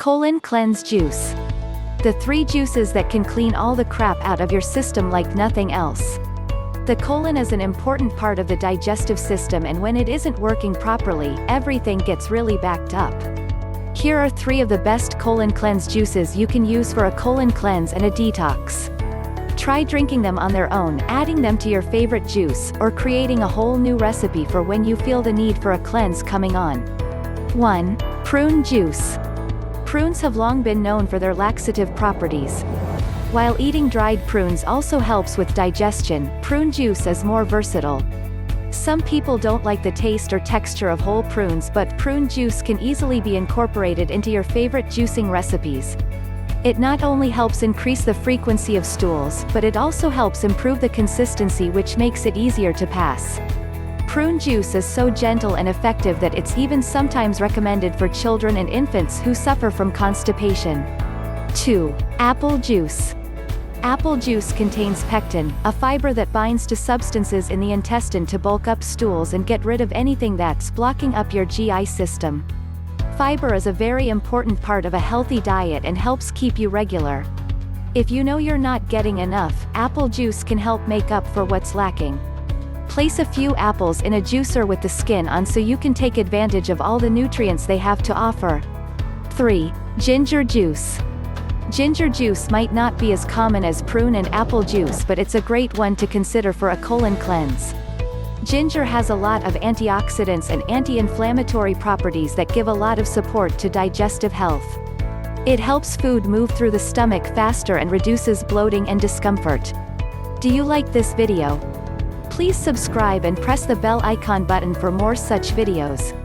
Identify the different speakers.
Speaker 1: Colon Cleanse Juice. The 3 juices that can clean all the crap out of your system like nothing else. The colon is an important part of the digestive system, and when it isn't working properly, everything gets really backed up. Here are 3 of the best colon cleanse juices you can use for a colon cleanse and a detox. Try drinking them on their own, adding them to your favorite juice, or creating a whole new recipe for when you feel the need for a cleanse coming on. 1. Prune Juice. Prunes have long been known for their laxative properties. While eating dried prunes also helps with digestion, prune juice is more versatile. Some people don't like the taste or texture of whole prunes, but prune juice can easily be incorporated into your favorite juicing recipes. It not only helps increase the frequency of stools, but it also helps improve the consistency, which makes it easier to pass. Prune juice is so gentle and effective that it's even sometimes recommended for children and infants who suffer from constipation. 2. Apple Juice. Apple juice contains pectin, a fiber that binds to substances in the intestine to bulk up stools and get rid of anything that's blocking up your GI system. Fiber is a very important part of a healthy diet and helps keep you regular. If you know you're not getting enough, apple juice can help make up for what's lacking. Place a few apples in a juicer with the skin on so you can take advantage of all the nutrients they have to offer. 3. Ginger Juice. Ginger juice might not be as common as prune and apple juice, but it's a great one to consider for a colon cleanse. Ginger has a lot of antioxidants and anti-inflammatory properties that give a lot of support to digestive health. It helps food move through the stomach faster and reduces bloating and discomfort. Do you like this video? Please subscribe and press the bell icon button for more such videos.